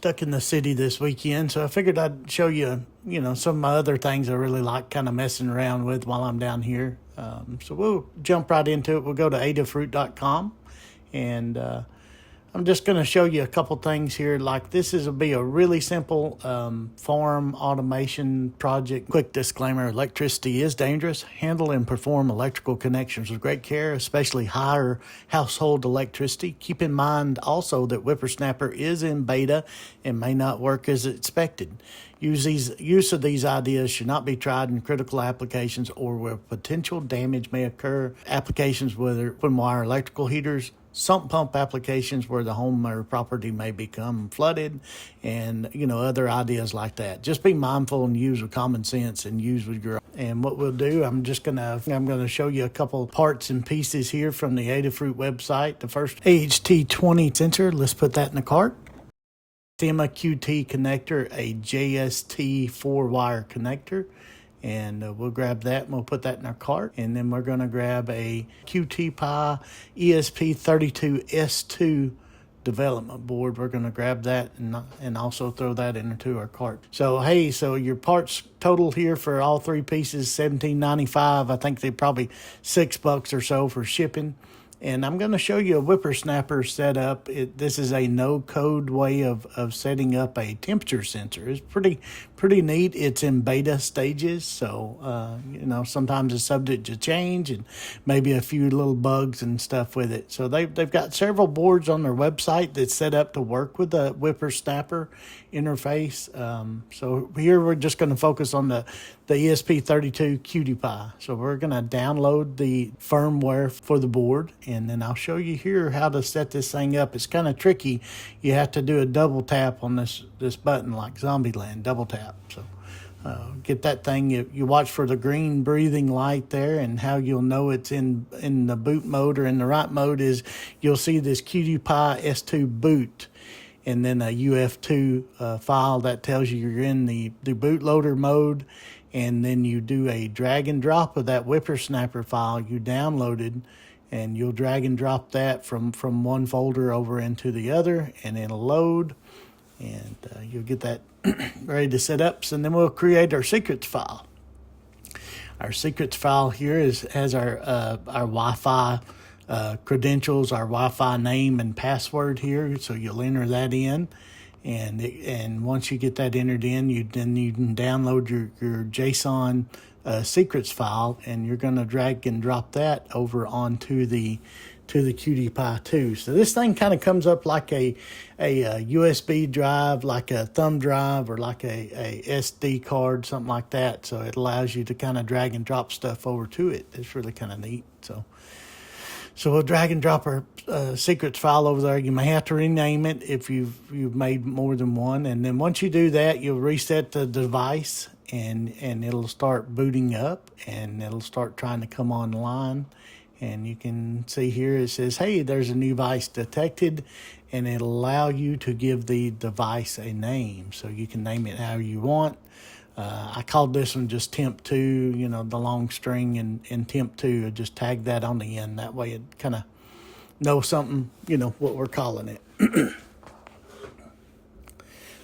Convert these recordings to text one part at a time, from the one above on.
Stuck in the city this weekend, so I figured I'd show you, some of my other things I really like kind of messing around with while I'm down here. So we'll jump right into it. We'll go to adafruit.com, and I'm just going to show you a couple things here. Like this will be a really simple farm automation project. Quick disclaimer, electricity is dangerous. Handle and perform electrical connections with great care, especially higher household electricity. Keep in mind also that Whippersnapper is in beta and may not work as expected. Use of these ideas should not be tried in critical applications or where potential damage may occur. Applications with open wire electrical heaters, sump pump applications where the home or property may become flooded, and other ideas like that. Just be mindful and use with common sense and use with your. And what we'll do, I'm gonna show you a couple parts and pieces here from the Adafruit website. The first AHT20 sensor. Let's put that in the cart. Stemma QT connector, a JST 4-wire connector. And we'll grab that and we'll put that in our cart. And then we're going to grab a QT Pi ESP32S2 development board. We're going to grab that and also throw that into our cart. So your parts total here for all three pieces $17.95. I think they're probably $6 or so for shipping. And I'm going to show you a Whippersnapper setup. This is a no-code way of setting up a temperature sensor. It's pretty neat. It's in beta stages, so sometimes it's subject to change and maybe a few little bugs and stuff with it. So they've got several boards on their website that's set up to work with the Whippersnapper interface. So here we're just going to focus on the ESP32 QT Pi. So we're going to download the firmware for the board, and then I'll show you here how to set this thing up. It's kind of tricky. You have to do a double tap on this button like Zombieland, double tap. So get that thing. You watch for the green breathing light there, and how you'll know it's in the boot mode or in the right mode is you'll see this QT Pi S2 boot, and then a UF2 file that tells you you're in the bootloader mode. And then you do a drag and drop of that Whippersnapper file you downloaded, and you'll drag and drop that from one folder over into the other, and it'll load, and you'll get that ready to set up. So then we'll create our secrets file. Our secrets file here has our Wi-Fi credentials, our Wi-Fi name and password here, so you'll enter that in. And once you get that entered in, you can download your JSON secrets file, and you're going to drag and drop that over onto the QT Pi 2. So this thing kind of comes up like a USB drive, like a thumb drive, or like a SD card, something like that. So it allows you to kind of drag and drop stuff over to it. It's really kind of neat. So we'll drag and drop our secrets file over there. You may have to rename it if you've made more than one. And then once you do that, you'll reset the device, and it'll start booting up, and it'll start trying to come online. And you can see here it says, hey, there's a new device detected, and it'll allow you to give the device a name. So you can name it however you want. I called this one just temp2, the long string, and temp2. I just tag that on the end. That way it kind of knows something, what we're calling it.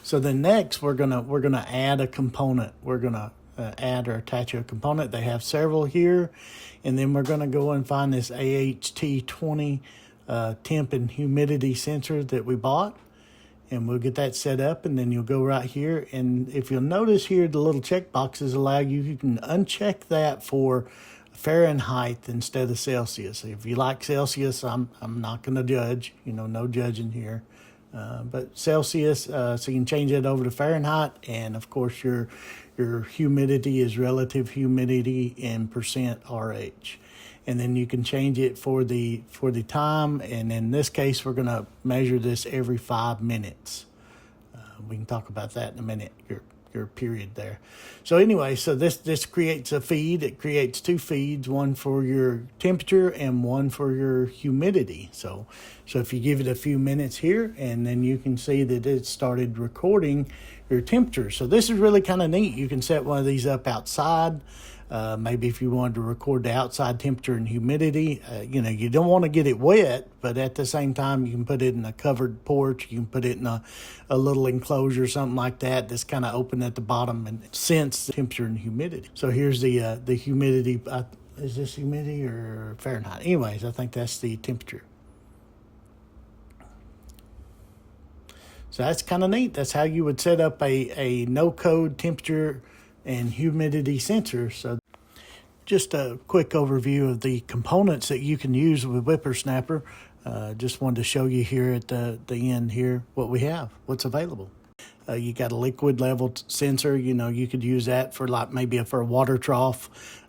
So then next we're gonna add a component. We're gonna add or attach a component. They have several here, and then we're gonna go and find this AHT20 temp and humidity sensor that we bought. And we'll get that set up, and then you'll go right here. And if you'll notice here, the little check boxes allow you can uncheck that for Fahrenheit instead of Celsius. If you like Celsius, I'm not going to judge, no judging here. But Celsius, so you can change it over to Fahrenheit. And of course, your humidity is relative humidity in %RH. And then you can change it for the time. And in this case, we're going to measure this every 5 minutes. We can talk about that in a minute, your period there. So anyway, so this creates a feed. It creates two feeds, one for your temperature and one for your humidity. So if you give it a few minutes here, and then you can see that it started recording your temperature. So this is really kind of neat. You can set one of these up outside. Maybe if you wanted to record the outside temperature and humidity, you don't want to get it wet, but at the same time, you can put it in a covered porch. You can put it in a little enclosure, something like that, that's kind of open at the bottom and sense the temperature and humidity. So here's the humidity. Is this humidity or Fahrenheit? Anyways, I think that's the temperature. So that's kind of neat. That's how you would set up a no-code temperature and humidity sensor. So just a quick overview of the components that you can use with Whippersnapper. Just wanted to show you here at the end here what we have, what's available. You got a liquid level sensor. You could use that for maybe for a water trough.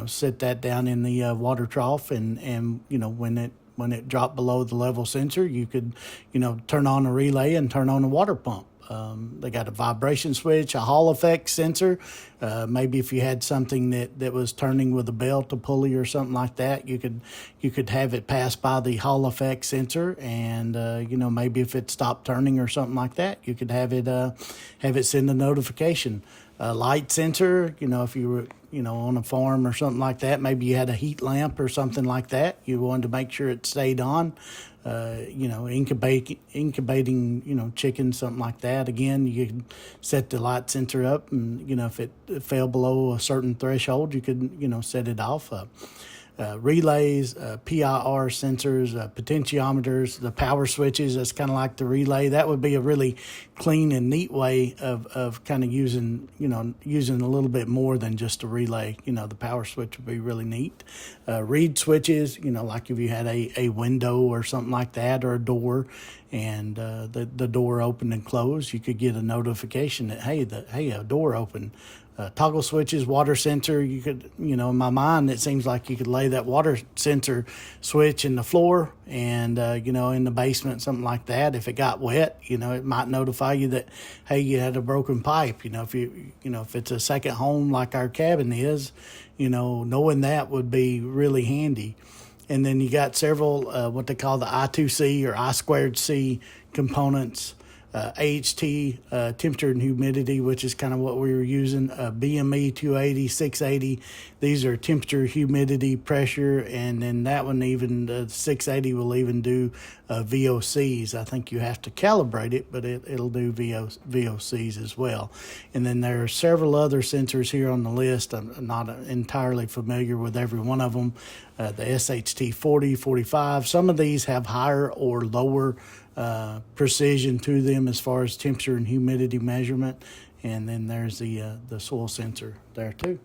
Set that down in the water trough, and when it dropped below the level sensor, you could turn on a relay and turn on a water pump. They got a vibration switch, a Hall effect sensor. Maybe if you had something that was turning with a belt, a pulley, or something like that, you could have it pass by the Hall effect sensor, and maybe if it stopped turning or something like that, you could have it send a notification. A light sensor, if you were on a farm or something like that, maybe you had a heat lamp or something like that. You wanted to make sure it stayed on. Incubating, chickens, something like that. Again, you could set the light sensor up, and if it fell below a certain threshold, you could set it off. Relays, PIR sensors, potentiometers, the power switches. That's kind of like the relay. That would be a really clean and neat way of kind of using a little bit more than just a relay. The power switch would be really neat. Read switches, like if you had a window or something like that, or a door, and the door opened and closed, you could get a notification that, hey, a door opened. Toggle switches, water sensor. You could, in my mind, it seems like you could lay that water sensor switch in the floor and, in the basement, something like that. If it got wet, it might notify you that, hey, you had a broken pipe. If it's a second home like our cabin is, knowing that would be really handy. And then you got several, what they call the I2C or I2C components. AHT, temperature and humidity, which is kind of what we were using, BME 280, 680. These are temperature, humidity, pressure, and then that one even, 680 will even do VOCs. I think you have to calibrate it, but it'll do VOCs as well. And then there are several other sensors here on the list. I'm not entirely familiar with every one of them. The SHT 40, 45. Some of these have higher or lower precision to them as far as temperature and humidity measurement, and then there's the soil sensor there too.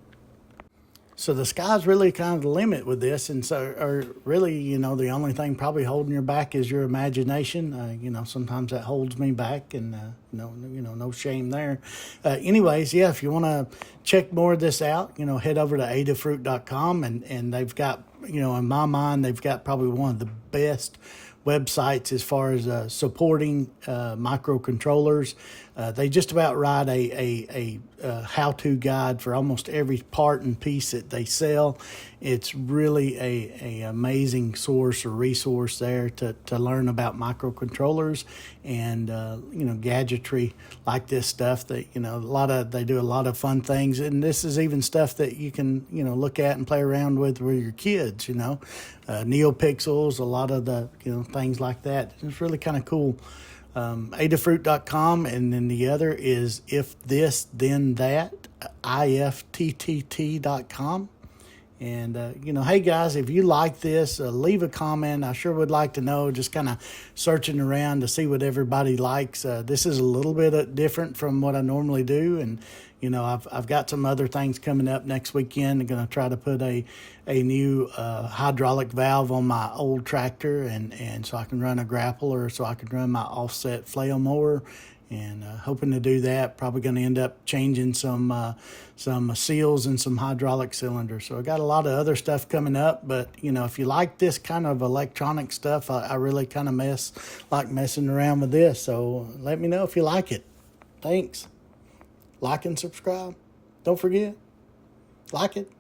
So the sky's really kind of the limit with this, and really, the only thing probably holding you back is your imagination. Sometimes that holds me back, and no shame there. Anyways, if you want to check more of this out, head over to adafruit.com, and they've got, in my mind, they've got probably one of the best websites as far as supporting microcontrollers. They just about write a how-to guide for almost every part and piece that they sell. It's really a amazing source or resource there to learn about microcontrollers and gadgetry like this stuff. That they do a lot of fun things, and this is even stuff that you can look at and play around with your kids. NeoPixels, a lot of the things like that. It's really kind of cool. Adafruit.com, and then the other is if this then that, IFTTT.com. And, hey guys, if you like this, leave a comment. I sure would like to know, just kind of searching around to see what everybody likes. This is a little bit different from what I normally do. And, I've got some other things coming up next weekend. I'm going to try to put a new hydraulic valve on my old tractor, and so I can run a grappler, so I can run my offset flail mower. And hoping to do that. Probably going to end up changing some seals and some hydraulic cylinders. So I got a lot of other stuff coming up. But if you like this kind of electronic stuff, I really kind of like messing around with this. So let me know if you like it. Thanks. Like and subscribe. Don't forget. Like it.